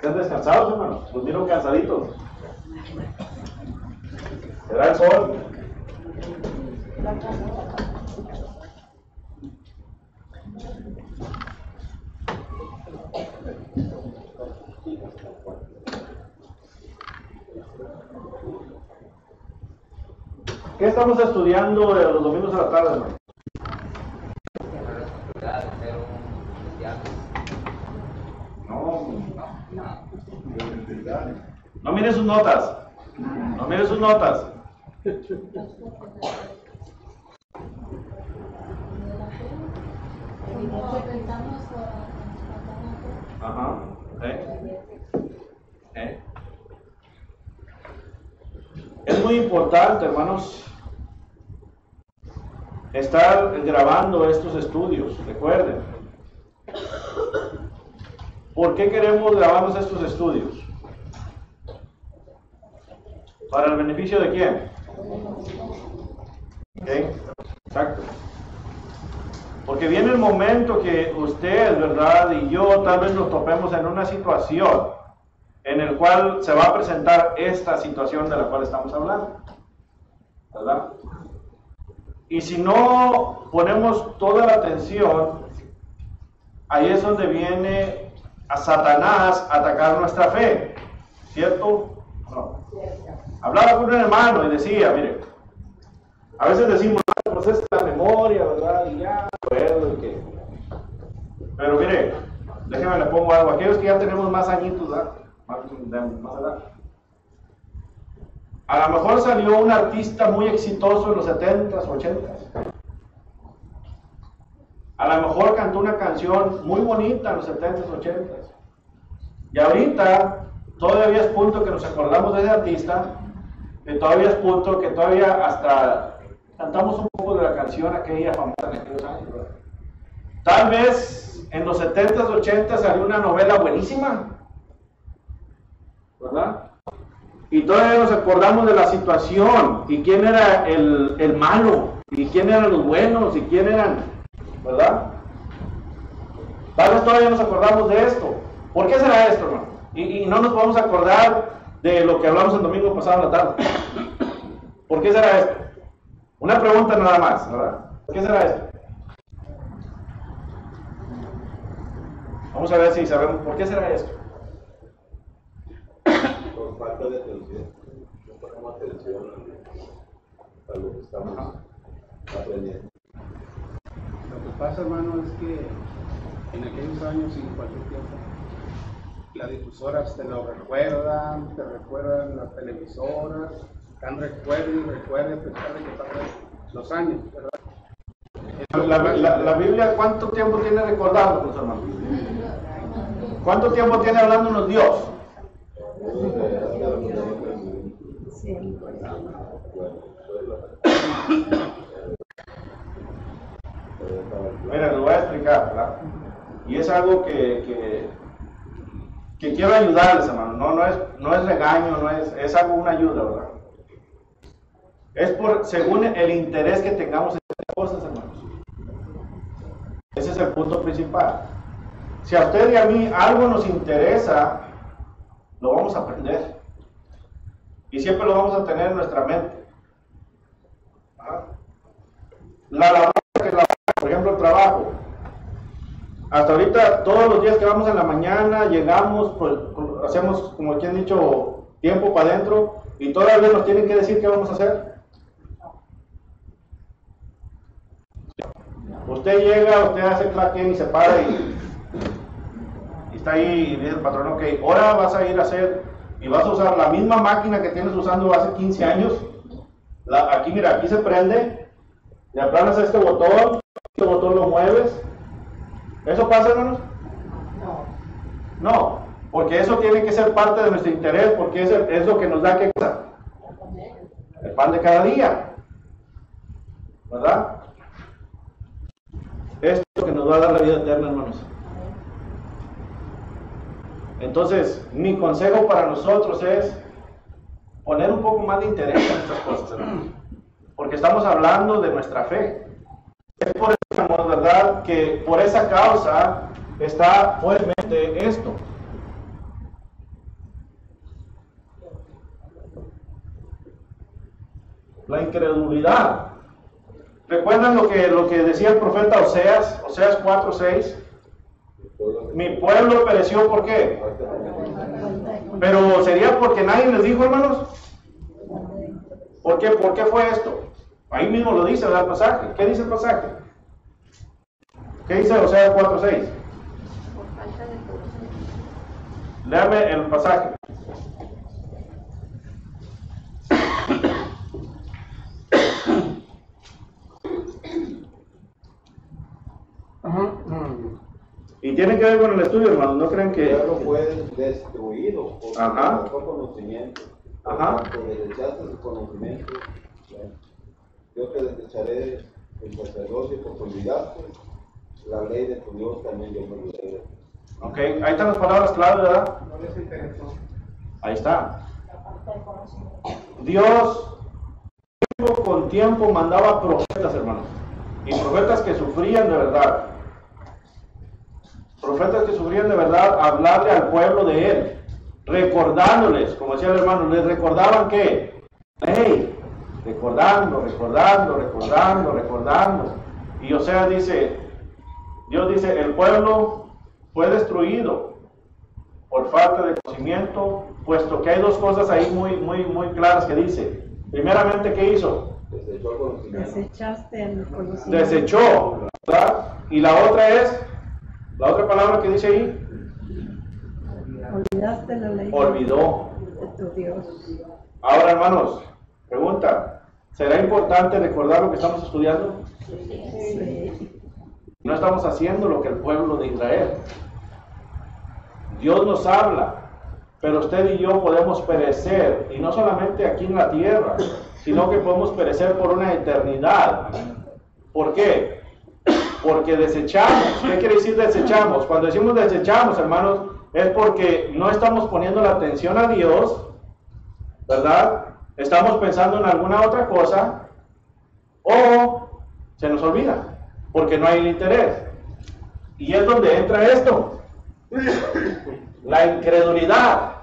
¿Están descansados, hermanos? Los miro cansaditos. ¿Será el sol? ¿Qué estamos estudiando los domingos a la tarde, hermano? No mire sus notas. No mire sus notas. Ajá. Es muy importante, hermanos, estar grabando estos estudios. Recuerden. ¿Por qué queremos grabarnos estos estudios? ¿Para el beneficio de quién? ¿Okay? Exacto. Porque viene el momento que usted, ¿verdad? Y yo tal vez nos topemos en una situación en el cual se va a presentar esta situación de la cual estamos hablando, ¿verdad? Y si no ponemos toda la atención, ahí es donde viene a Satanás a atacar nuestra fe, ¿cierto? No. Hablaba con un hermano y decía, mire, a veces decimos, pues es la memoria, ¿verdad? Y ya, recuerdo que... Pero mire, déjeme le pongo algo. Aquellos que ya tenemos más añitos, ¿verdad? Más edad. A lo mejor salió un artista muy exitoso en los 70s, 80s. A lo mejor cantó una canción muy bonita en los 70s, 80s. Y ahorita todavía es punto que nos acordamos de ese artista, que todavía es punto que todavía hasta cantamos un poco de la canción aquella famosa en aquellos años, ¿verdad? Tal vez en los 70s, 80s salió una novela buenísima, ¿verdad? Y todavía nos acordamos de la situación y quién era el malo y quién eran los buenos y quién eran, ¿verdad? Tal vez todavía nos acordamos de esto. ¿Por qué será esto, hermano? Y no nos vamos a acordar de lo que hablamos el domingo pasado en la tarde. ¿Por qué será esto? Una pregunta nada más, ¿verdad? ¿Por qué será esto? Vamos a ver si sabemos por qué será esto. Por falta de atención. No ponemos atención a lo que estamos aprendiendo. Lo que pasa, hermano, es que en aquellos años y en cualquier tiempo, las difusoras te lo recuerdan, las televisoras, están recuerden, a pesar de que pasan los años, ¿verdad? La Biblia, ¿cuánto tiempo tiene recordándonos, hermano? ¿Cuánto tiempo tiene hablándonos Dios? Mira, lo voy a explicar, ¿verdad? Y es algo que quiero ayudarles, hermano. No es regaño, es algo, una ayuda, ¿verdad? Es según el interés que tengamos en estas cosas, hermanos. Ese es el punto principal. Si a usted y a mí algo nos interesa, lo vamos a aprender. Y siempre lo vamos a tener en nuestra mente. La labor que por ejemplo, el trabajo. Hasta ahorita, todos los días que vamos en la mañana, llegamos, pues, hacemos, como quien ha dicho, tiempo para adentro, y todavía nos tienen que decir qué vamos a hacer. Usted llega, usted hace claquén y se para y está ahí y dice el patrón, ok, ahora vas a ir a hacer y vas a usar la misma máquina que tienes usando hace 15 años. Aquí, mira, aquí se prende, le aplanas este botón lo mueves. ¿Eso pasa, hermanos? No, porque eso tiene que ser parte de nuestro interés, porque es lo que nos da, ¿qué cosa? El pan de cada día, ¿verdad? Esto es lo que nos va a dar la vida eterna, hermanos. Entonces, mi consejo para nosotros es poner un poco más de interés en estas cosas, hermanos, porque estamos hablando de nuestra fe. Es por eso, ¿verdad?, que por esa causa está fuertemente esto. La incredulidad. ¿Recuerdan lo que decía el profeta Oseas? Oseas 4:6. Mi pueblo pereció, ¿por qué? Pero sería porque nadie les dijo, hermanos. ¿Por qué? ¿Por qué fue esto? Ahí mismo lo dice, ¿verdad? El pasaje. ¿Qué dice el pasaje? ¿Qué dice Oseas 4:6? Léame el pasaje. Y tiene que ver con el estudio, hermanos. No crean que... El pueblo fue destruido por Ajá. su conocimiento. Ajá. Cuando desechaste su conocimiento, yo te desecharé el sacerdocio porque olvidaste la ley de tu Dios, también yo me olvidaré. Ok, ahí están las palabras clave, ¿verdad? No les interesó. Ahí está. Dios, tiempo con tiempo, mandaba profetas, hermanos. Y profetas que sufrían de verdad. Profetas que sufrían de verdad, hablarle al pueblo de Él. Recordándoles, como decía el hermano, les recordaban que, hey, recordando. Y Oseas dice, Dios dice, el pueblo fue destruido por falta de conocimiento, puesto que hay dos cosas ahí muy claras que dice. Primeramente, ¿qué hizo? Desechó el conocimiento. Desechaste el conocimiento. Desechó, ¿verdad? Y la otra es, la otra palabra que dice ahí, Olvidaste la ley olvidó. de tu Dios. Ahora, hermanos, pregunta, ¿será importante recordar lo que estamos estudiando? Sí. No estamos haciendo lo que el pueblo de Israel. Dios nos habla, pero usted y yo podemos perecer, y no solamente aquí en la tierra, sino que podemos perecer por una eternidad. ¿Por qué? Porque desechamos. ¿Qué quiere decir desechamos? Cuando decimos desechamos, hermanos, es porque no estamos poniendo la atención a Dios, ¿verdad? Estamos pensando en alguna otra cosa, o se nos olvida, porque no hay el interés. Y es donde entra esto, la incredulidad.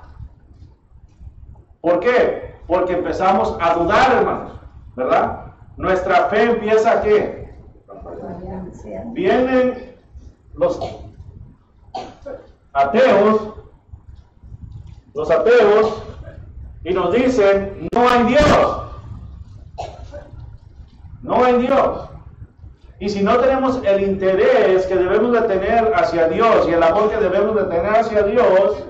¿Por qué? Porque empezamos a dudar, hermanos, ¿verdad? Nuestra fe empieza a ¿qué? Vienen los ateos, y nos dicen, no hay Dios. No hay Dios. Y si no tenemos el interés que debemos de tener hacia Dios y el amor que debemos de tener hacia Dios,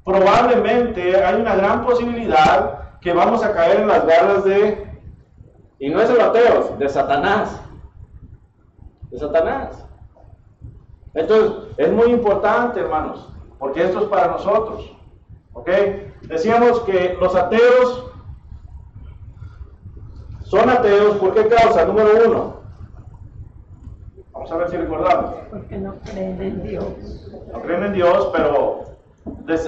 probablemente hay una gran posibilidad que vamos a caer en las garras de, y no es de los ateos, de Satanás. De Satanás. Entonces, es muy importante, hermanos, porque esto es para nosotros. ¿Ok? Decíamos que los ateos son ateos, ¿por qué causa? Número uno. Vamos a ver si recordamos. Porque no creen en Dios. No creen en Dios, pero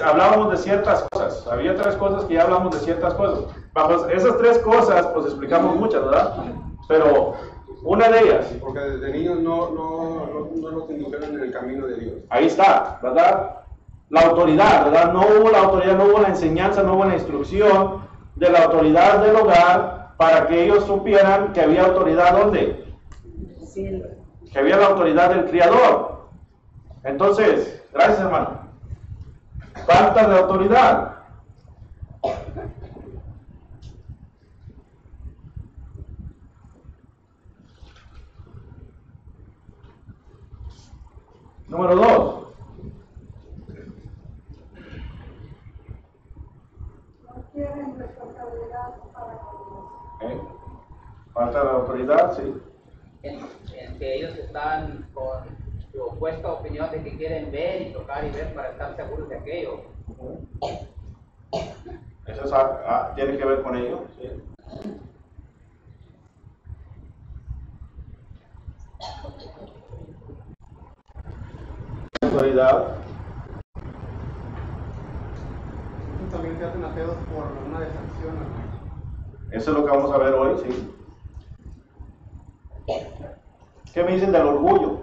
hablábamos de ciertas cosas. Había tres cosas que ya hablamos de ciertas cosas. Bajo esas tres cosas, pues explicamos muchas, ¿verdad? Pero una de ellas. Porque desde niños no los indujeron en el camino de Dios. Ahí está, ¿verdad? La autoridad, ¿verdad? No hubo la autoridad, no hubo la enseñanza, no hubo la instrucción de la autoridad del hogar para que ellos supieran que había autoridad, ¿dónde? Cielo. Que había la autoridad del Criador. Entonces, gracias, hermano. Falta de autoridad. Número 2. Tienen responsabilidad para con Dios. Falta de autoridad, sí. En que ellos están con su opuesta opinión de que quieren ver y tocar y ver para estar seguros de aquello. Eso tiene que ver con ello. Sí. Autoridad. También se hacen ateos por una desacción. Eso es lo que vamos a ver hoy, sí. ¿Qué me dicen del orgullo?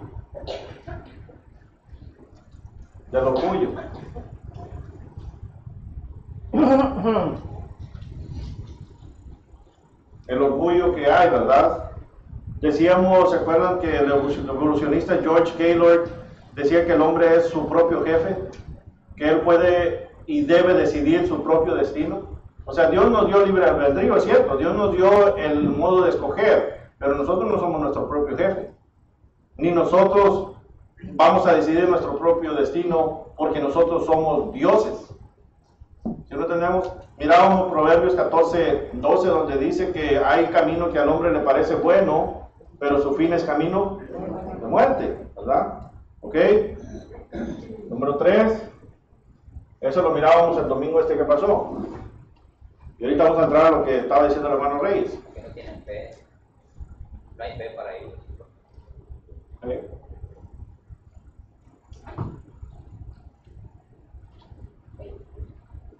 Del orgullo. hay, ¿verdad? Decíamos, ¿se acuerdan que el evolucionista George Gaylord decía que el hombre es su propio jefe? Que él puede y debe decidir su propio destino. O sea, Dios nos dio libre albedrío, es cierto, Dios nos dio el modo de escoger, pero nosotros no somos nuestro propio jefe. Ni nosotros vamos a decidir nuestro propio destino porque nosotros somos dioses. ¿Sí lo tenemos? Mirábamos Proverbios 14:12, donde dice que hay camino que al hombre le parece bueno, pero su fin es camino de muerte, ¿verdad? ¿Ok? Número 3. Eso lo mirábamos el domingo que pasó. Y ahorita vamos a entrar a lo que estaba diciendo el hermano Reyes. Que no tienen fe. No hay fe para ellos.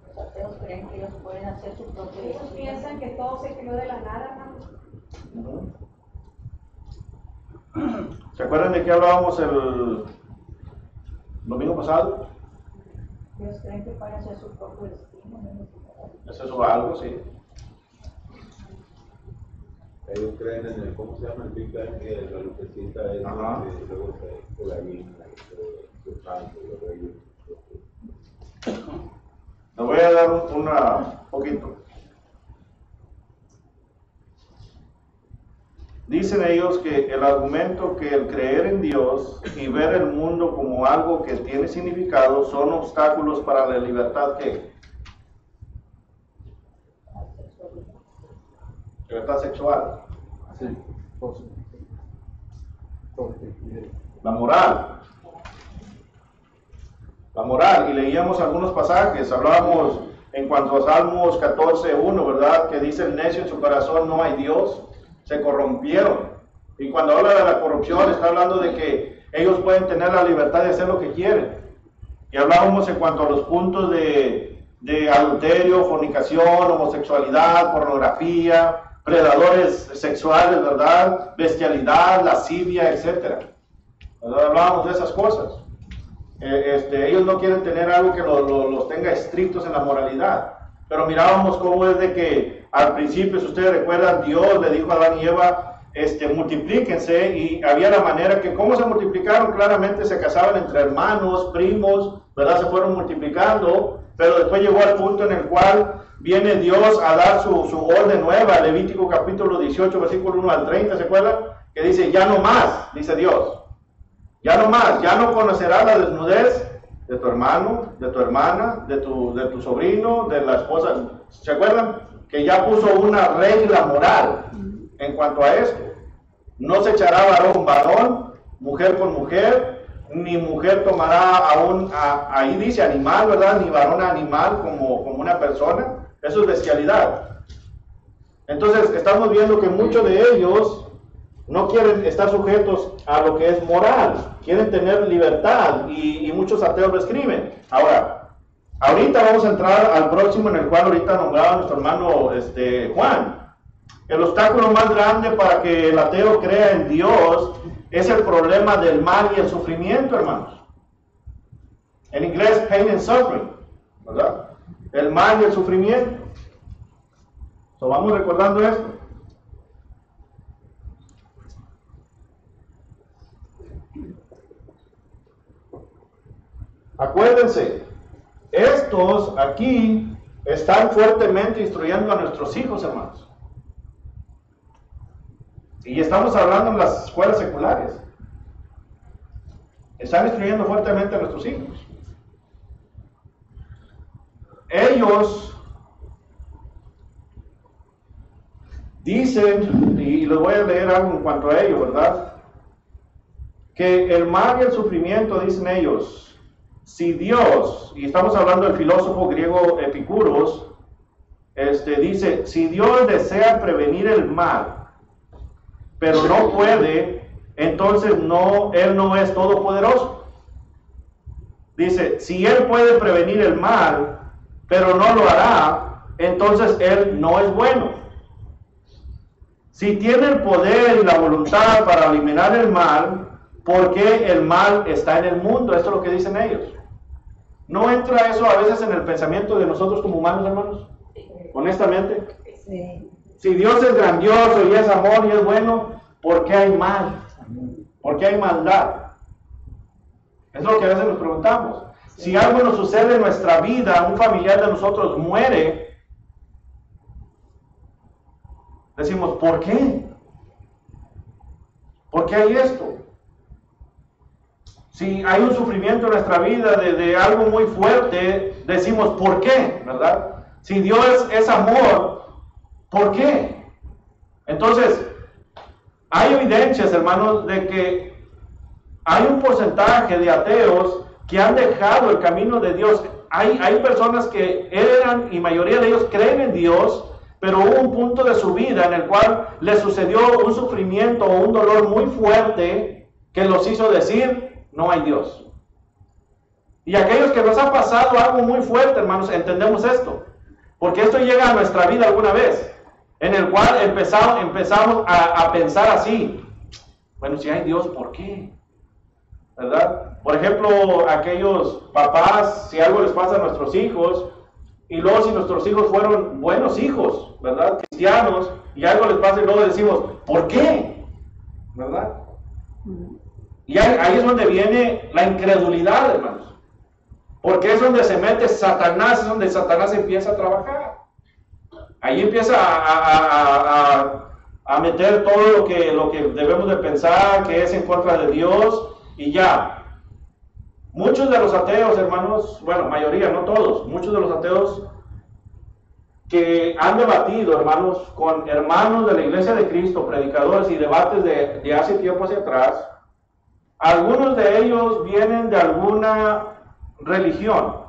Los ateos creen que ellos pueden hacer su propio Ellos destino. piensan que todo se creó de la nada, ¿no? ¿Se acuerdan de qué hablábamos el domingo pasado? Ellos creen que pueden hacer su propio destino. ¿Es eso algo? Sí. Ellos creen en el, ¿cómo se llama? El Big Bang, que la lucecita es, Ajá. luego se la llena, se cansa, Les voy a dar un poquito. Dicen ellos que el argumento que el creer en Dios y ver el mundo como algo que tiene significado son obstáculos para la libertad que libertad sexual, Sí, la moral, y leíamos algunos pasajes, hablábamos en cuanto a Salmos 14:1, ¿verdad? Que dice: el necio en su corazón no hay Dios, se corrompieron. Y cuando habla de la corrupción está hablando de que ellos pueden tener la libertad de hacer lo que quieren. Y hablábamos en cuanto a los puntos de adulterio, fornicación, homosexualidad, pornografía, predadores sexuales, ¿verdad? Bestialidad, lascivia, etc. ¿Verdad? Hablábamos de esas cosas. Ellos no quieren tener algo que los tenga estrictos en la moralidad. Pero mirábamos cómo es de que al principio, si ustedes recuerdan, Dios le dijo a Adán y Eva, multiplíquense, y había la manera que, ¿cómo se multiplicaron? Claramente se casaban entre hermanos, primos, ¿verdad? Se fueron multiplicando, pero después llegó al punto en el cual viene Dios a dar su orden nueva, Levítico capítulo 18, versículo 1 al 30, ¿se acuerdan? Que dice: ya no más, dice Dios, ya no más, ya no conocerás la desnudez de tu hermano, de tu hermana, de tu sobrino, de la esposa. ¿Se acuerdan? Que ya puso una regla moral en cuanto a esto. No se echará varón, mujer con mujer, ni mujer tomará ahí dice animal, ¿verdad? Ni varón a animal como una persona. Eso es bestialidad. Entonces estamos viendo que muchos de ellos no quieren estar sujetos a lo que es moral, quieren tener libertad, y muchos ateos lo escriben. Ahora, ahorita vamos a entrar al próximo, en el cual ahorita nombraba nuestro hermano Juan. El obstáculo más grande para que el ateo crea en Dios es el problema del mal y el sufrimiento, hermanos. En inglés, pain and suffering, ¿verdad? El mal y el sufrimiento. So, vamos recordando esto. Acuérdense, estos aquí están fuertemente instruyendo a nuestros hijos, hermanos. Y estamos hablando en las escuelas seculares. Están instruyendo fuertemente a nuestros hijos. Ellos dicen, y les voy a leer algo en cuanto a ello, ¿verdad? Que el mal y el sufrimiento, dicen ellos, si Dios, y estamos hablando del filósofo griego Epicúros, dice, si Dios desea prevenir el mal, pero no puede, entonces Él no es todopoderoso. Dice, si Él puede prevenir el mal, pero no lo hará, entonces Él no es bueno. Si tiene el poder y la voluntad para eliminar el mal, ¿por qué el mal está en el mundo? Esto es lo que dicen ellos. ¿No entra eso a veces en el pensamiento de nosotros como humanos, hermanos? Honestamente. Sí. Si Dios es grandioso y es amor y es bueno, ¿por qué hay mal? ¿Por qué hay maldad? Es lo que a veces nos preguntamos. Si algo nos sucede en nuestra vida, un familiar de nosotros muere, decimos, ¿por qué? ¿Por qué hay esto? Si hay un sufrimiento en nuestra vida de algo muy fuerte, decimos, ¿por qué? ¿Verdad? Si Dios es amor, ¿por qué? Entonces, hay evidencias, hermanos, de que hay un porcentaje de ateos que han dejado el camino de Dios. Hay personas que eran, y mayoría de ellos creen en Dios, pero hubo un punto de su vida en el cual les sucedió un sufrimiento o un dolor muy fuerte que los hizo decir, no hay Dios. Y aquellos que nos ha pasado algo muy fuerte, hermanos, entendemos esto, porque esto llega a nuestra vida alguna vez, en el cual empezamos a pensar así, bueno, si hay Dios, ¿por qué? ¿Verdad? Por ejemplo, aquellos papás, si algo les pasa a nuestros hijos, y luego si nuestros hijos fueron buenos hijos, ¿verdad? Cristianos, y algo les pasa y luego decimos, ¿por qué? ¿Verdad? Y ahí es donde viene la incredulidad, hermanos. Porque es donde se mete Satanás, es donde Satanás empieza a trabajar. Ahí empieza a meter todo lo que debemos de pensar, que es en contra de Dios, y ya. Muchos de los ateos, hermanos, bueno, mayoría, no todos, muchos de los ateos que han debatido, hermanos, con hermanos de la Iglesia de Cristo, predicadores y debates de hace tiempo hacia atrás, algunos de ellos vienen de alguna religión.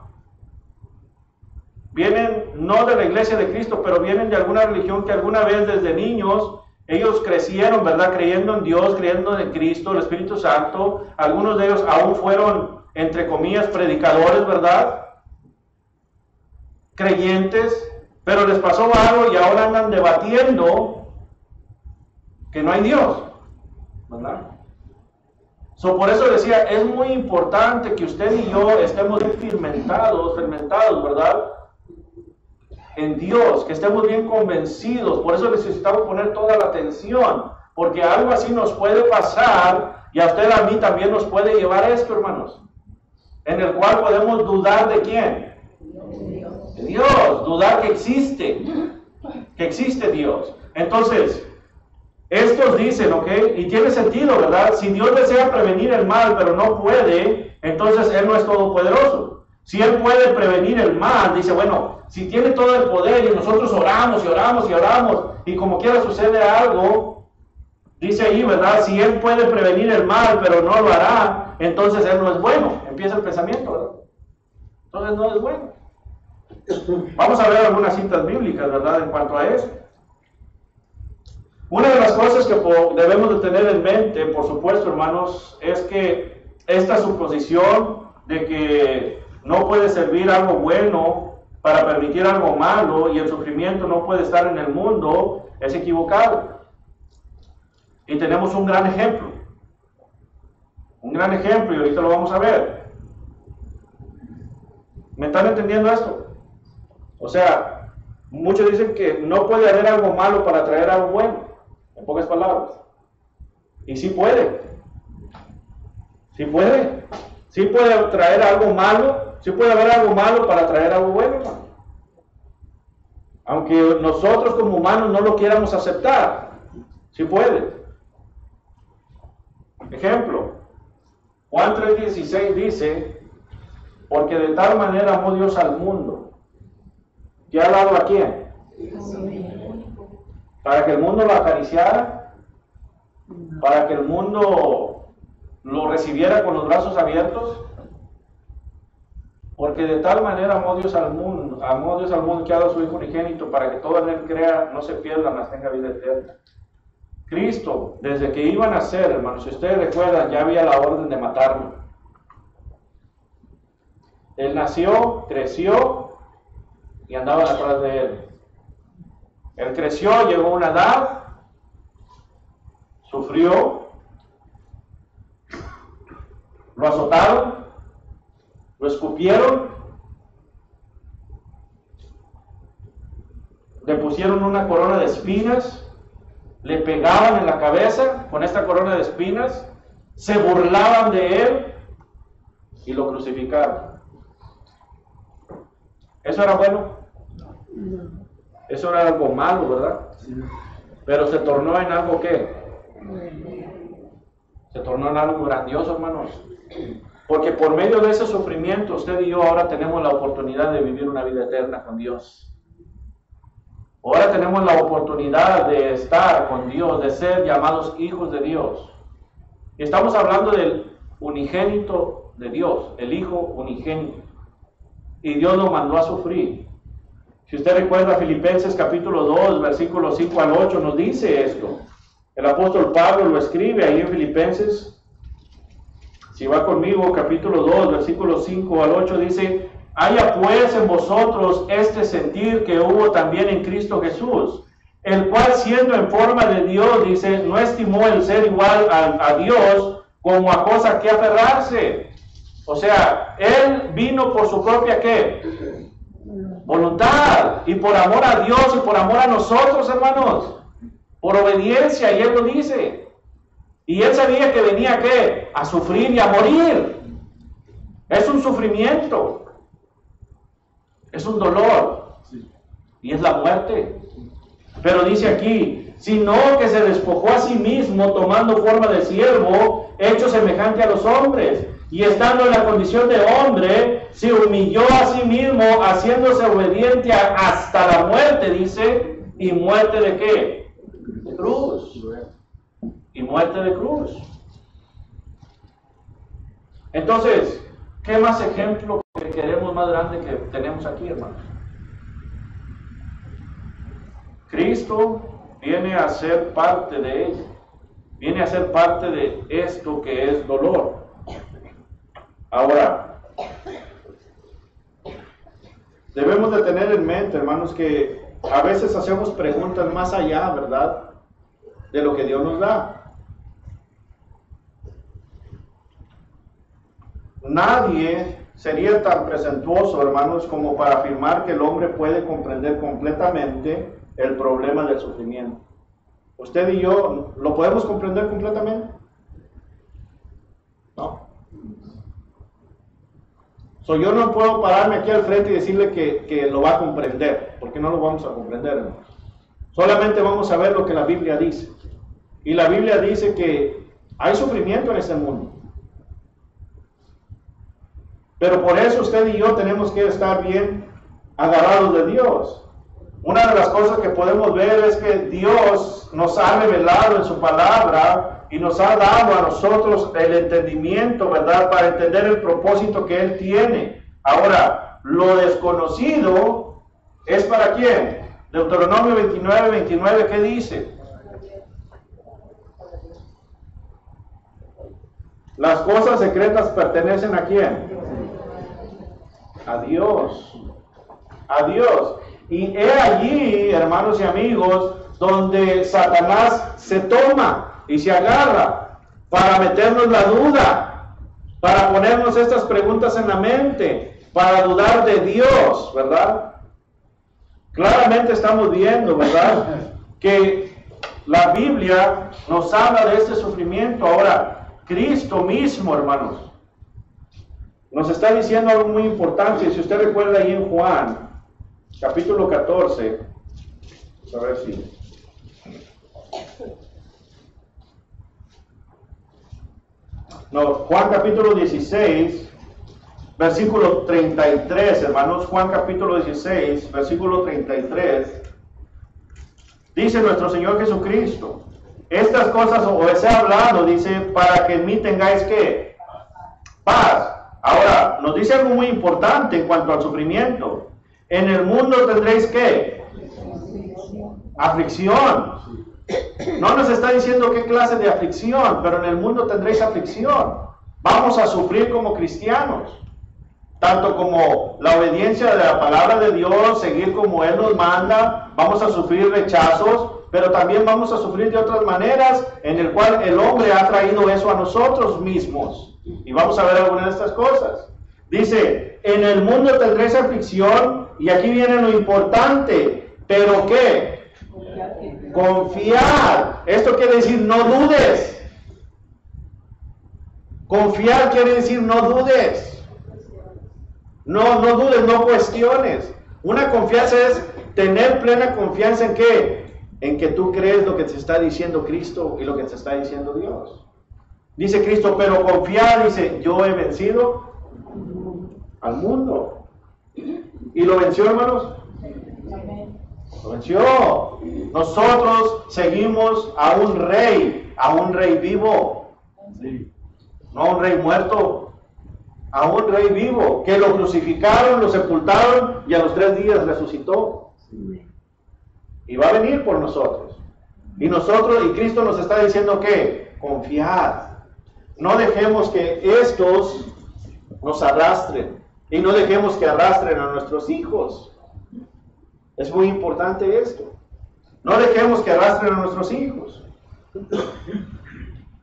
Vienen no de la Iglesia de Cristo, pero vienen de alguna religión que alguna vez desde niños ellos crecieron, ¿verdad? Creyendo en Dios, creyendo en Cristo, el Espíritu Santo. Algunos de ellos aún fueron, entre comillas, predicadores, ¿verdad? Creyentes, pero les pasó algo y ahora andan debatiendo que no hay Dios, ¿verdad? Por eso decía, es muy importante que usted y yo estemos bien fermentados, ¿verdad? En Dios, que estemos bien convencidos. Por eso necesitamos poner toda la atención, porque algo así nos puede pasar, y a usted, a mí también nos puede llevar esto, hermanos, en el cual podemos dudar de quién, de Dios, dudar que existe Dios. Entonces, estos dicen, ¿ok? Y tiene sentido, ¿verdad? Si Dios desea prevenir el mal, pero no puede, entonces Él no es todopoderoso. Si Él puede prevenir el mal, dice, bueno, si tiene todo el poder y nosotros oramos y oramos y oramos, y como quiera sucede algo, dice ahí, ¿verdad? Si Él puede prevenir el mal, pero no lo hará, entonces Él no es bueno. Empieza el pensamiento, ¿verdad? Entonces no es bueno. Vamos a ver algunas citas bíblicas, ¿verdad? En cuanto a eso. Una de las cosas que debemos de tener en mente, por supuesto, hermanos, es que esta suposición de que no puede servir algo bueno para permitir algo malo y el sufrimiento no puede estar en el mundo es equivocado. Y tenemos un gran ejemplo. Un gran ejemplo, y ahorita lo vamos a ver. ¿Me están entendiendo esto? O sea, muchos dicen que no puede haber algo malo para traer algo bueno. En pocas palabras. Y sí puede. Sí puede. Sí puede traer algo malo. Sí puede haber algo malo para traer algo bueno, hermano. Aunque nosotros como humanos no lo quieramos aceptar. Sí puede. Ejemplo. Juan 3:16 dice, porque de tal manera amó Dios al mundo, que ha dado a quién. Para que el mundo lo acariciara, para que el mundo lo recibiera con los brazos abiertos, porque de tal manera amó Dios al mundo que ha dado a su Hijo unigénito, para que todo en Él crea, no se pierda, mas tenga vida eterna. Cristo, desde que iban a nacer, hermanos, si ustedes recuerdan, ya había la orden de matarlo. Él nació, creció y andaban atrás de Él. Él creció, llegó a una edad, sufrió, lo azotaron, lo escupieron, le pusieron una corona de espinas, le pegaban en la cabeza con esta corona de espinas, se burlaban de él y lo crucificaron. ¿Eso era bueno? Eso era algo malo, ¿verdad? Pero se tornó en algo ¿qué? Se tornó en algo grandioso, hermanos. Porque por medio de ese sufrimiento, usted y yo ahora tenemos la oportunidad de vivir una vida eterna con Dios. Ahora tenemos la oportunidad de estar con Dios, de ser llamados hijos de Dios. Y estamos hablando del unigénito de Dios, el Hijo unigénito. Y Dios lo mandó a sufrir. Si usted recuerda Filipenses capítulo 2, versículos 5 al 8, nos dice esto. El apóstol Pablo lo escribe ahí en Filipenses. Si va conmigo, capítulo 2, versículos 5 al 8, dice: haya pues en vosotros este sentir que hubo también en Cristo Jesús, el cual siendo en forma de Dios, dice, no estimó el ser igual a Dios como a cosa que aferrarse. O sea, Él vino por su propia ¿qué? Voluntad, y por amor a Dios y por amor a nosotros, hermanos, por obediencia, y Él lo dice. Y Él sabía que venía ¿qué? A sufrir y a morir. Es un sufrimiento, es un dolor, y es la muerte. Pero dice aquí, sino que se despojó a sí mismo, tomando forma de siervo, hecho semejante a los hombres, y estando en la condición de hombre, se humilló a sí mismo, haciéndose obediente hasta la muerte, dice. ¿Y muerte de qué? De cruz. Y muerte de cruz. Entonces, ¿qué más ejemplo que queremos más grande que tenemos aquí, hermanos? Cristo viene a ser parte de ello. Viene a ser parte de esto que es dolor. Ahora, debemos de tener en mente, hermanos, que a veces hacemos preguntas más allá, ¿verdad?, de lo que Dios nos da. Nadie sería tan presuntuoso, hermanos, como para afirmar que el hombre puede comprender completamente el problema del sufrimiento. ¿Usted y yo lo podemos comprender completamente? No. Yo no puedo pararme aquí al frente y decirle que lo va a comprender, porque no lo vamos a comprender, hermanos. Solamente vamos a ver lo que la Biblia dice. Y la Biblia dice que hay sufrimiento en este mundo. Pero por eso usted y yo tenemos que estar bien agarrados de Dios. Una de las cosas que podemos ver es que Dios nos ha revelado en su palabra y nos ha dado a nosotros el entendimiento, ¿verdad?, para entender el propósito que Él tiene. Ahora, lo desconocido es ¿para quién? Deuteronomio 29, 29, ¿qué dice? Las cosas secretas pertenecen ¿a quién? A Dios. A Dios. Y he allí, hermanos y amigos, donde Satanás se toma y se agarra para meternos la duda, para ponernos estas preguntas en la mente, para dudar de Dios, ¿verdad? Claramente estamos viendo, ¿verdad?, que la Biblia nos habla de este sufrimiento. Ahora, Cristo mismo, hermanos, nos está diciendo algo muy importante. Si usted recuerda ahí en Juan, capítulo 14, a ver si... No, Juan capítulo 16, versículo 33, hermanos. Juan capítulo 16, versículo 33. Dice nuestro Señor Jesucristo: estas cosas os he hablado, dice, para que en mí tengáis ¿qué? Paz. Ahora, nos dice algo muy importante en cuanto al sufrimiento. En el mundo tendréis ¿qué? Aflicción. No nos está diciendo qué clase de aflicción, pero en el mundo tendréis aflicción. Vamos a sufrir como cristianos, tanto como la obediencia de la palabra de Dios, seguir como Él nos manda. Vamos a sufrir rechazos, pero también vamos a sufrir de otras maneras, en el cual el hombre ha traído eso a nosotros mismos. Y vamos a ver algunas de estas cosas. Dice, en el mundo tendréis aflicción, y aquí viene lo importante, Pero ¿qué? Confiar. Esto quiere decir no dudes. Confiar quiere decir no dudes. No dudes, no cuestiones. Una confianza es tener plena confianza en qué? En que tú crees lo que te está diciendo Cristo y lo que te está diciendo Dios. Dice Cristo, pero confiar, dice, yo he vencido al mundo. ¿Y lo venció, hermanos? Lo venció. Nosotros seguimos a un rey vivo. No a un rey muerto, a un rey vivo, que lo crucificaron, lo sepultaron y a los 3 días resucitó. Y va a venir por nosotros. Y Cristo nos está diciendo que confiad. No dejemos que estos nos arrastren. Y no dejemos que arrastren a nuestros hijos. Es muy importante esto. No dejemos que arrastren a nuestros hijos.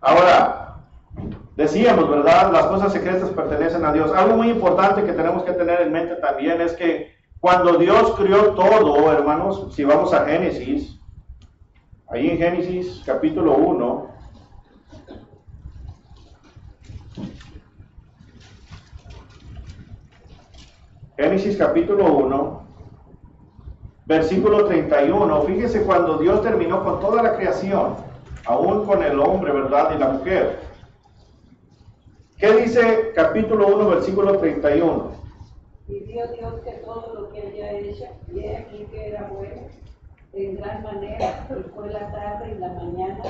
Ahora, decíamos, ¿verdad? Las cosas secretas pertenecen a Dios. Algo muy importante que tenemos que tener en mente también es que cuando Dios crió todo, hermanos, si vamos a Génesis, ahí en Génesis capítulo 1, Génesis capítulo 1, versículo 31, fíjese cuando Dios terminó con toda la creación, aún con el hombre, ¿verdad? Y la mujer. ¿Qué dice capítulo 1, versículo 31? Y vio Dios que todo lo que había hecho, y he aquí que era bueno, en gran manera, y fue la tarde y la mañana,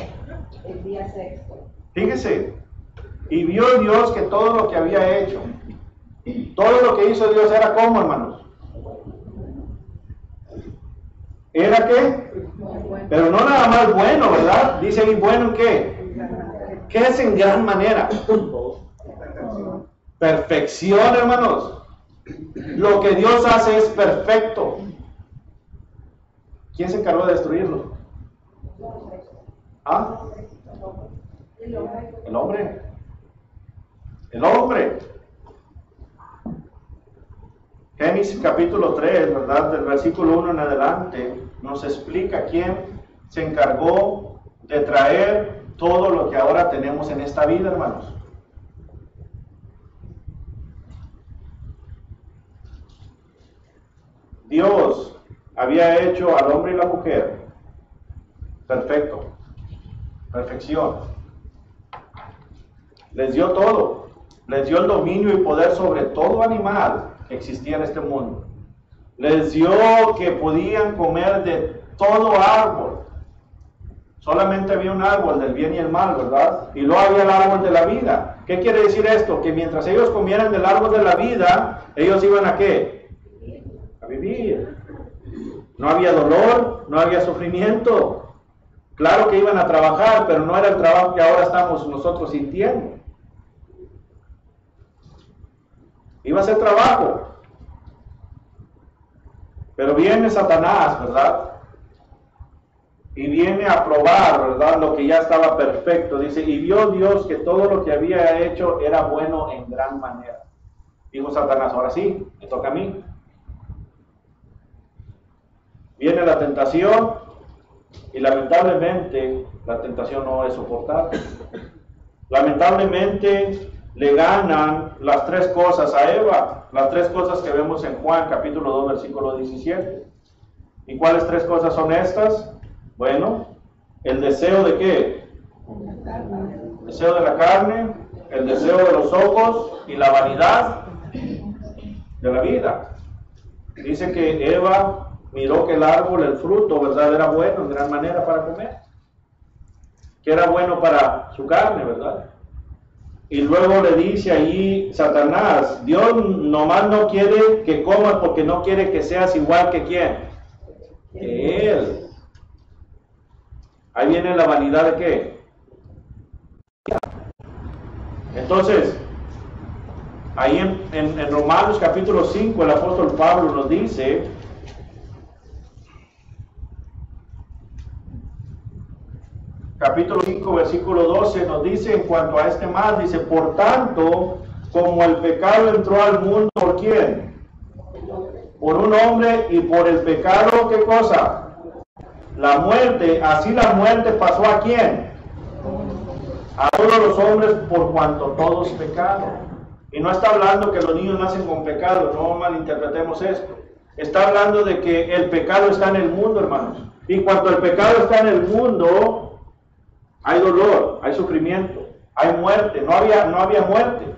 el día sexto. Fíjese, y vio Dios que todo lo que había hecho, todo lo que hizo Dios era como, hermanos. ¿Era qué? Pero no nada más bueno, ¿verdad? Dice ahí, ¿bueno en qué? ¿Qué es en gran manera? Perfección, hermanos. Lo que Dios hace es perfecto. ¿Quién se encargó de destruirlo? ¿Ah? El hombre. El hombre. Génesis capítulo 3, ¿verdad? Del versículo 1 en adelante, nos explica quién se encargó de traer todo lo que ahora tenemos en esta vida, hermanos. Dios había hecho al hombre y la mujer perfecto, perfección. Les dio todo, les dio el dominio y poder sobre todo animal que existía en este mundo. Les dio que podían comer de todo árbol. Solamente había un árbol del bien y el mal, ¿verdad? Y luego había el árbol de la vida. ¿Qué quiere decir esto? Que mientras ellos comieran del árbol de la vida, ellos iban ¿a qué? A vivir. No había dolor, no había sufrimiento. Claro que iban a trabajar, pero no era el trabajo que ahora estamos nosotros sintiendo. Iba a ser trabajo. Pero viene Satanás, ¿verdad? Y viene a probar, ¿verdad? Lo que ya estaba perfecto. Dice, y vio Dios que todo lo que había hecho era bueno en gran manera. Dijo Satanás, ahora sí, me toca a mí. Viene la tentación y lamentablemente la tentación no es soportable. Lamentablemente le ganan las 3 cosas a Eva, las 3 cosas que vemos en Juan capítulo 2 versículo 17. ¿Y cuáles 3 cosas son estas? Bueno, el deseo de ¿qué? El deseo de la carne, el deseo de los ojos y la vanidad de la vida. Dice que Eva miró que el árbol, el fruto, ¿verdad? Era bueno en gran manera para comer. Que era bueno para su carne, ¿verdad? Y luego le dice allí Satanás, Dios nomás no quiere que comas porque no quiere que seas igual que ¿quién? Que Él. Ahí viene la vanidad de ¿qué? Entonces, ahí en Romanos capítulo 5 el apóstol Pablo nos dice, capítulo 5 versículo 12 nos dice en cuanto a este mal, dice, por tanto, como el pecado entró al mundo, ¿por quién? por un hombre y por el pecado, ¿qué cosa? La muerte. Así la muerte pasó ¿a quién? A todos los hombres, por cuanto todos pecaron. Y no está hablando que los niños nacen con pecado, no malinterpretemos esto. Está hablando de que el pecado está en el mundo, hermanos. Y cuando el pecado está en el mundo, hay dolor, hay sufrimiento, hay muerte. No había muerte.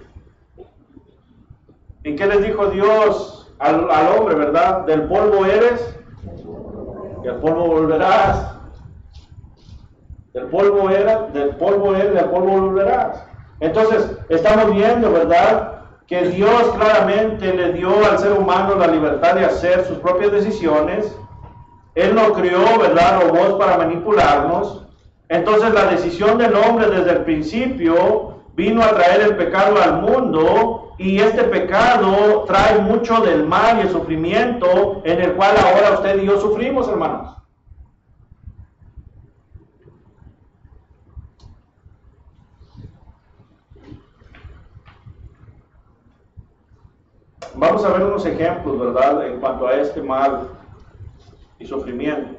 ¿Y qué les dijo Dios al hombre, verdad? Del polvo eres y al polvo volverás. Del polvo eres, y al polvo volverás. Entonces, estamos viendo, ¿verdad?, que Dios claramente le dio al ser humano la libertad de hacer sus propias decisiones. Él no creó, ¿verdad?, robots para manipularnos. Entonces, la decisión del hombre desde el principio vino a traer el pecado al mundo, y este pecado trae mucho del mal y el sufrimiento en el cual ahora usted y yo sufrimos, hermanos. Vamos a ver unos ejemplos, ¿verdad?, en cuanto a este mal y sufrimiento.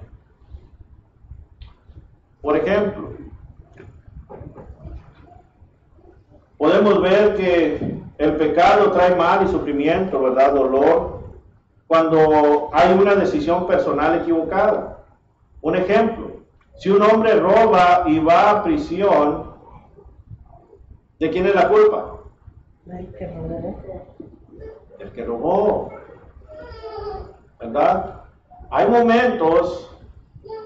Por ejemplo, podemos ver que el pecado trae mal y sufrimiento, ¿verdad?, dolor, cuando hay una decisión personal equivocada. Un ejemplo, si un hombre roba y va a prisión, ¿de quién es la culpa? El que robó, ¿verdad? Hay momentos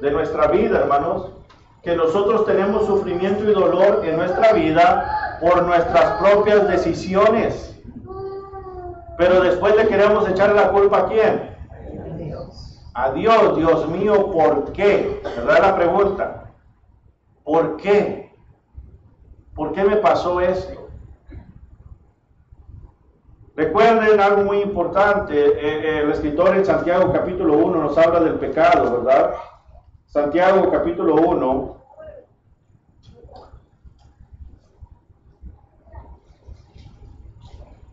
de nuestra vida, hermanos, que nosotros tenemos sufrimiento y dolor en nuestra vida por nuestras propias decisiones, pero después le queremos echar la culpa ¿a quién? A Dios. Dios mío, ¿por qué? ¿Verdad la pregunta? ¿Por qué? ¿Por qué me pasó esto? Recuerden algo muy importante, el escritor en Santiago capítulo 1 nos habla del pecado, ¿verdad? Santiago capítulo 1.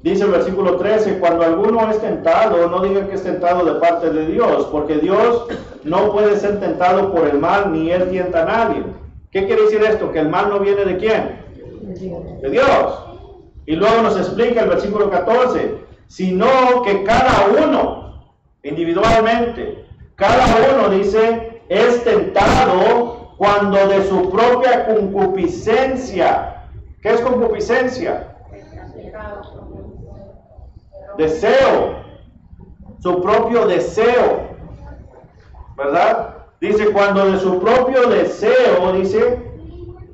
Dice el versículo 13, cuando alguno es tentado, no digan que es tentado de parte de Dios, porque Dios no puede ser tentado por el mal, ni Él tienta a nadie. ¿Qué quiere decir esto? Que el mal no viene ¿de quién? De Dios. Y luego nos explica el versículo 14, sino que cada uno, individualmente, cada uno, dice, es tentado cuando de su propia concupiscencia. ¿Qué es concupiscencia? Deseo, su propio deseo, ¿verdad? Dice, cuando de su propio deseo, dice,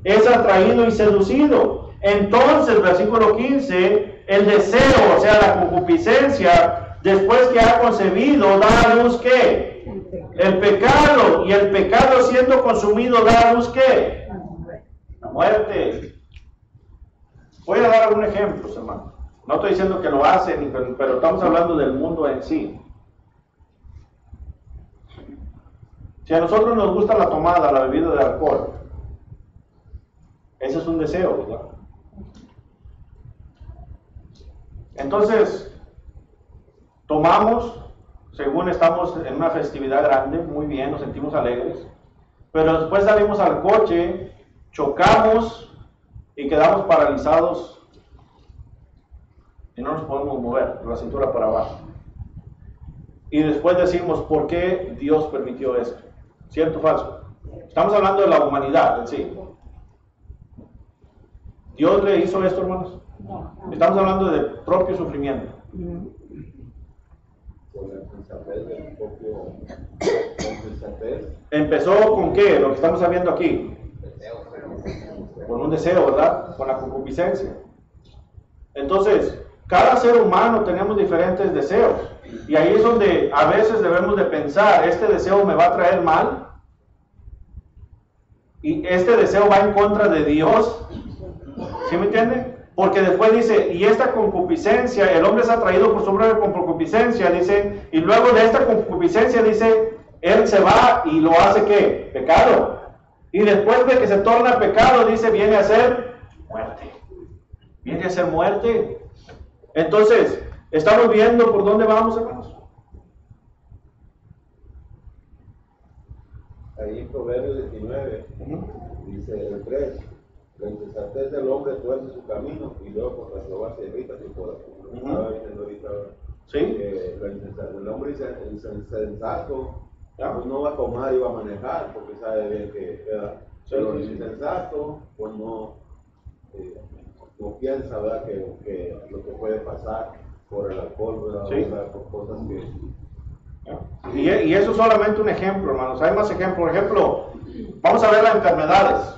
es atraído y seducido. Entonces, versículo 15, el deseo, o sea, la concupiscencia, después que ha concebido, da a luz ¿qué? El pecado, y el pecado siendo consumido, da a luz ¿qué? La muerte. Voy a dar algún ejemplo, hermano. No estoy diciendo que lo hacen, pero estamos hablando del mundo en sí. Si a nosotros nos gusta la tomada, la bebida de alcohol, ese es un deseo, ¿verdad? Entonces, tomamos, según estamos en una festividad grande, muy bien, nos sentimos alegres, pero después salimos al coche, chocamos y quedamos paralizados y no nos podemos mover de la cintura para abajo. Y después decimos, ¿por qué Dios permitió esto? ¿Cierto o falso? Estamos hablando de la humanidad en sí. ¿Dios le hizo esto, hermanos? Estamos hablando de propio sufrimiento. ¿Empezó con qué? Lo que estamos sabiendo aquí. Con un deseo, ¿verdad? Con la concupiscencia. Entonces, cada ser humano tenemos diferentes deseos. Y ahí es donde a veces debemos de pensar, ¿este deseo me va a traer mal? ¿Y este deseo va en contra de Dios? ¿Sí me entiende? Porque después dice, y esta concupiscencia, el hombre es atraído por su propia concupiscencia, dice, y luego de esta concupiscencia, dice, él se va y lo hace ¿qué? Pecado. Y después de que se torna pecado, dice, viene a ser muerte. Viene a ser muerte. Entonces, ¿estamos viendo por dónde vamos, hermanos? ahí en Proverbios 19, dice el 3, la insensatez del hombre tuerce su camino y luego contra Jehová se irrita su corazón. Estaba diciendo ahorita ¿Sí? el hombre insensato pues no va a tomar y va a manejar porque sabe bien que pero el insensato pues no piensa, ¿verdad? Que lo que puede pasar por el alcohol, ¿verdad? Sí. O sea, por cosas que... Y eso es solamente un ejemplo, hermanos. Hay más ejemplos. Por ejemplo, vamos a ver las enfermedades.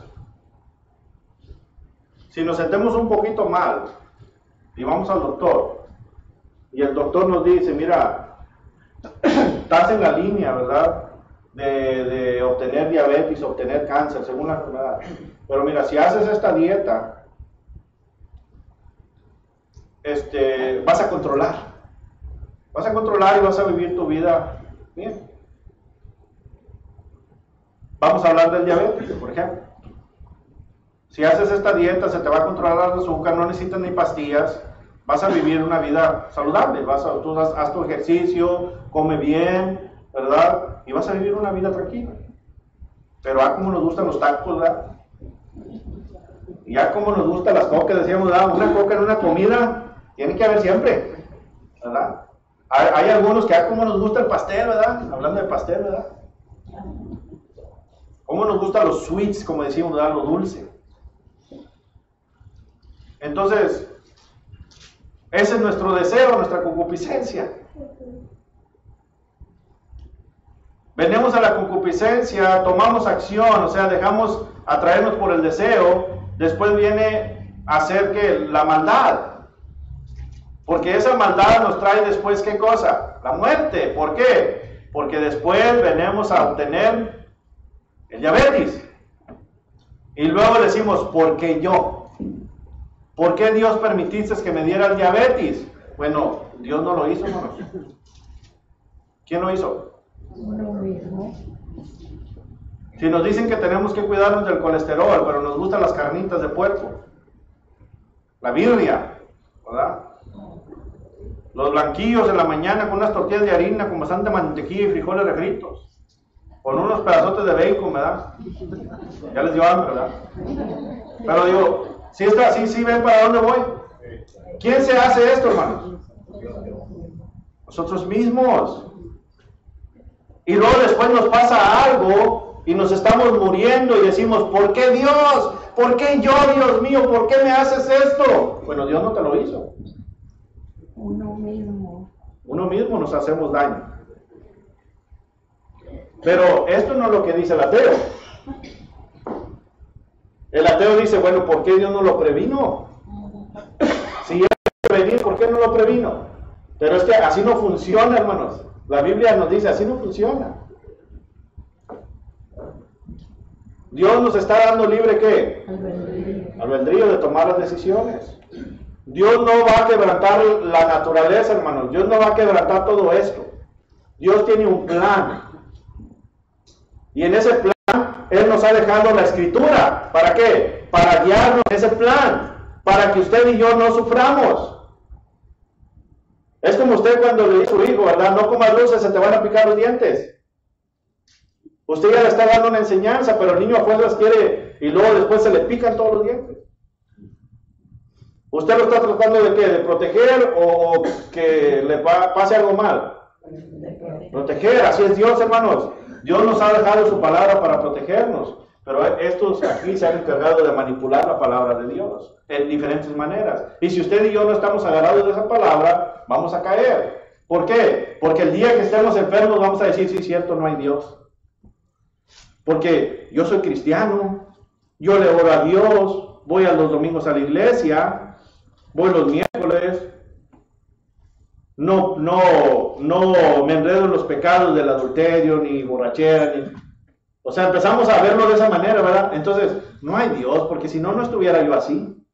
Si nos sentemos un poquito mal y vamos al doctor, y el doctor nos dice, mira, estás en la línea, ¿verdad? De obtener diabetes, obtener cáncer, según la enfermedad. Pero mira, si haces esta dieta, vas a controlar. Vas a controlar y vas a vivir tu vida bien. Vamos a hablar del diabetes, por ejemplo. Si haces esta dieta, se te va a controlar el azúcar, no necesitas ni pastillas, vas a vivir una vida saludable, tú haz tu ejercicio, come bien, ¿verdad? Y vas a vivir una vida tranquila. Pero como nos gustan los tacos, ¿verdad? Y ya como nos gustan las cocas, decíamos, ¿verdad? Una coca en una comida tiene que haber siempre, ¿verdad? Hay algunos que como nos gusta el pastel, ¿verdad? Hablando de pastel, ¿verdad? Cómo nos gustan los sweets, como decimos, ¿verdad? Lo dulce. Entonces, ese es nuestro deseo, nuestra concupiscencia. Venimos a la concupiscencia, tomamos acción, o sea, dejamos atraernos por el deseo, después viene a hacer que la maldad. Porque esa maldad nos trae después, ¿qué cosa? La muerte. ¿Por qué? Porque después venimos a obtener el diabetes. Y luego decimos, ¿por qué yo? ¿Por qué Dios permitiste que me diera el diabetes? Bueno, Dios no lo hizo, hermanos. ¿Quién lo hizo? Uno mismo. Si nos dicen que tenemos que cuidarnos del colesterol, pero nos gustan las carnitas de puerco, la birria, ¿verdad? Los blanquillos en la mañana con unas tortillas de harina con bastante mantequilla y frijoles refritos, con unos pedazotes de bacon, ¿verdad? Ya les dio hambre, ¿verdad? Pero digo, si está así, ¿sí ven para dónde voy? ¿Quién se hace esto, hermanos? Nosotros mismos. Y luego después nos pasa algo y nos estamos muriendo y decimos, ¿por qué Dios? ¿Por qué yo, Dios mío? ¿Por qué me haces esto? Bueno, Dios no te lo hizo. Uno mismo. Uno mismo nos hacemos daño. Pero esto no es lo que dice el ateo. El ateo dice, bueno, ¿por qué Dios no lo previno? Si Él lo previno, ¿por qué no lo previno? Pero es que así no funciona, hermanos. La Biblia nos dice, así no funciona. Dios nos está dando libre, ¿qué? Albedrío de tomar las decisiones. Dios no va a quebrantar la naturaleza, hermanos. Dios no va a quebrantar todo esto. Dios tiene un plan. Y en ese plan, Él nos ha dejado la Escritura. ¿Para qué? Para guiarnos en ese plan. Para que usted y yo no suframos. Es como usted cuando le dice a su hijo, ¿verdad? No comas dulces, se te van a picar los dientes. Usted ya le está dando una enseñanza, pero el niño a fuerzas quiere y luego después se le pican todos los dientes. ¿Usted lo está tratando de qué? ¿De proteger o que le pase algo mal? Proteger, así es Dios, hermanos. Dios nos ha dejado su palabra para protegernos, pero estos aquí se han encargado de manipular la palabra de Dios en diferentes maneras. Y si usted y yo no estamos agarrados de esa palabra, vamos a caer. ¿Por qué? Porque el día que estemos enfermos vamos a decir, sí, cierto, no hay Dios. Porque yo soy cristiano, yo le oro a Dios, voy a los domingos a la iglesia, voy los miércoles, no me enredo en los pecados del adulterio, ni borrachera, O sea, empezamos a verlo de esa manera, ¿verdad? Entonces, no hay Dios, porque si no, no estuviera yo así.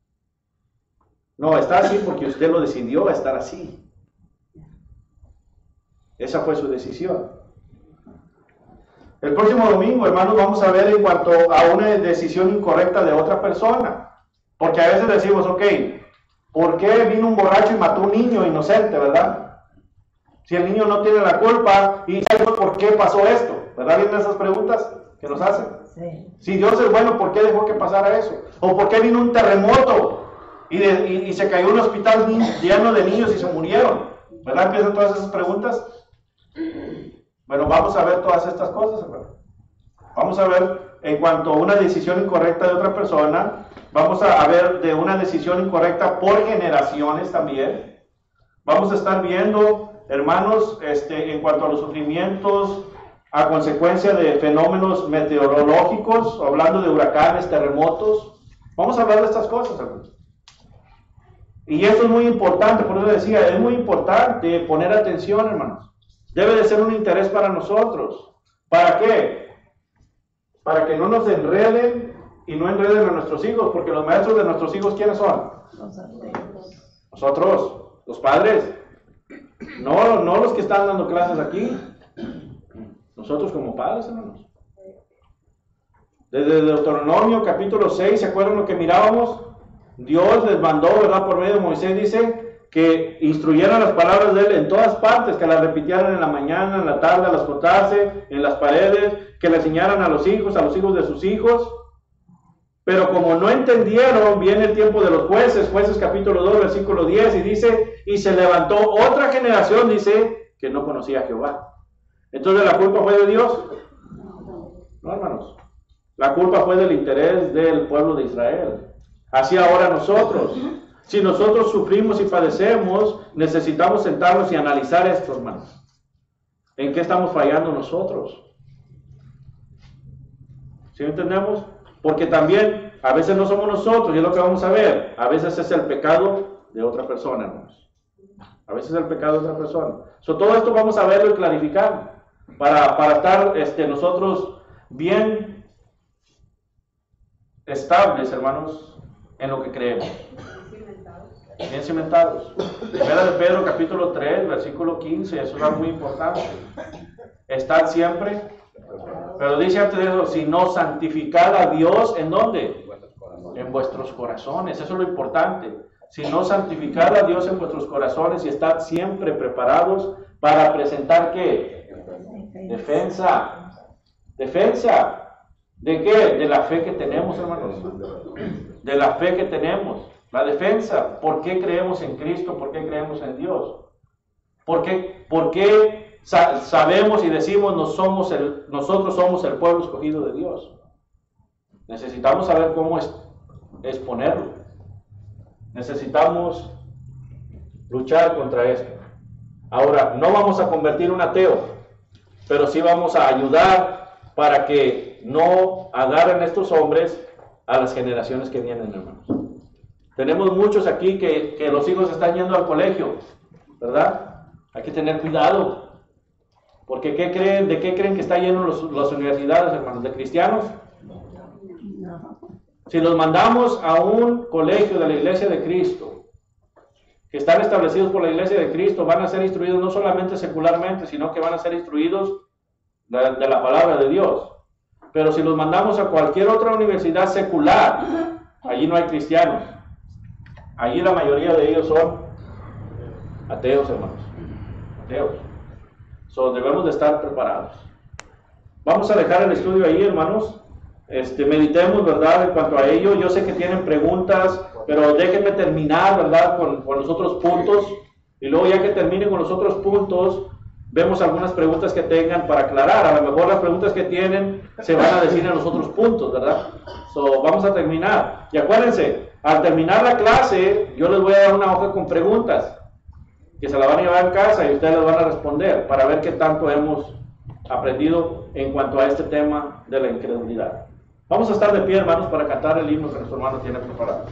No, está así porque usted lo decidió estar así. Esa fue su decisión. El próximo domingo, hermanos, vamos a ver en cuanto a una decisión incorrecta de otra persona. Porque a veces decimos, ok, ¿por qué vino un borracho y mató a un niño inocente, verdad? Si el niño no tiene la culpa y sabemos por qué pasó esto, ¿verdad? ¿Vienen esas preguntas? que nos hacen. Sí. Si Dios es bueno, ¿por qué dejó que pasara eso? ¿O por qué vino un terremoto y se cayó un hospital lleno de niños y se murieron? ¿Verdad? Empiezan todas esas preguntas. Bueno, vamos a ver todas estas cosas, hermano. Vamos a ver en cuanto a una decisión incorrecta de otra persona. Vamos a ver de una decisión incorrecta por generaciones también. Vamos a estar viendo, hermanos, en cuanto a los sufrimientos a consecuencia de fenómenos meteorológicos, hablando de huracanes, terremotos. Vamos a hablar de estas cosas, hermanos. Y esto es muy importante, por eso decía, es muy importante poner atención, hermanos. Debe de ser un interés para nosotros. ¿Para qué? Para que no nos enreden y no enreden a nuestros hijos, porque los maestros de nuestros hijos, ¿quiénes son? Nosotros, los padres. No los que están dando clases aquí. Nosotros como padres, hermanos. Desde Deuteronomio capítulo 6, ¿se acuerdan lo que mirábamos? Dios les mandó, ¿verdad? Por medio de Moisés, dice que instruyeran las palabras de él en todas partes, que las repitieran en la mañana, en la tarde, al acostarse, en las paredes, que le enseñaran a los hijos de sus hijos. Pero como no entendieron, viene el tiempo de los jueces capítulo 2, versículo 10, y dice, y se levantó otra generación, dice, que no conocía a Jehová. Entonces, ¿la culpa fue de Dios? No, hermanos. La culpa fue del interés del pueblo de Israel. Así ahora nosotros. Si nosotros sufrimos y padecemos, necesitamos sentarnos y analizar esto, hermanos. ¿En qué estamos fallando nosotros? ¿Sí entendemos? Porque también, a veces no somos nosotros, y es lo que vamos a ver. A veces es el pecado de otra persona, hermanos. A veces es el pecado de otra persona. Todo esto vamos a verlo y clarificar. Para estar nosotros bien estables, hermanos, en lo que creemos. Bien cimentados. Primera de Pedro, capítulo 3, versículo 15, eso es algo muy importante. Estad siempre, pero dice antes de eso, sino santificad a Dios, ¿en dónde? En vuestros corazones, eso es lo importante. Sino santificad a Dios en vuestros corazones y estad siempre preparados para presentar, ¿qué? Defensa. ¿Defensa? ¿De qué? De la fe que tenemos, hermanos. De la fe que tenemos. La defensa. ¿Por qué creemos en Cristo? ¿Por qué creemos en Dios? ¿Por qué sabemos y decimos nosotros somos el pueblo escogido de Dios? Necesitamos saber cómo exponerlo. Necesitamos luchar contra esto. Ahora, no vamos a convertir un ateo, pero sí vamos a ayudar para que no agarren estos hombres a las generaciones que vienen, hermanos. Tenemos muchos aquí que los hijos están yendo al colegio, ¿verdad? Hay que tener cuidado. Porque ¿de qué creen que está lleno las universidades, hermanos? ¿De cristianos? Si los mandamos a un colegio de la Iglesia de Cristo, que están establecidos por la Iglesia de Cristo, van a ser instruidos no solamente secularmente, sino que van a ser instruidos de la palabra de Dios. Pero si los mandamos a cualquier otra universidad secular, allí no hay cristianos. Allí la mayoría de ellos son ateos, hermanos. Ateos. Debemos de estar preparados. Vamos a dejar el estudio ahí, hermanos. Meditemos, ¿verdad? En cuanto a ello, yo sé que tienen preguntas, pero déjenme terminar, ¿verdad? Con los otros puntos, y luego ya que termine con los otros puntos, vemos algunas preguntas que tengan para aclarar. A lo mejor las preguntas que tienen se van a decir en los otros puntos, ¿verdad? Vamos a terminar. Y acuérdense, al terminar la clase, yo les voy a dar una hoja con preguntas, que se la van a llevar en casa y ustedes las van a responder, para ver qué tanto hemos aprendido en cuanto a este tema de la incredulidad. Vamos a estar de pie, hermanos, para cantar el himno que nuestro hermano tiene preparado.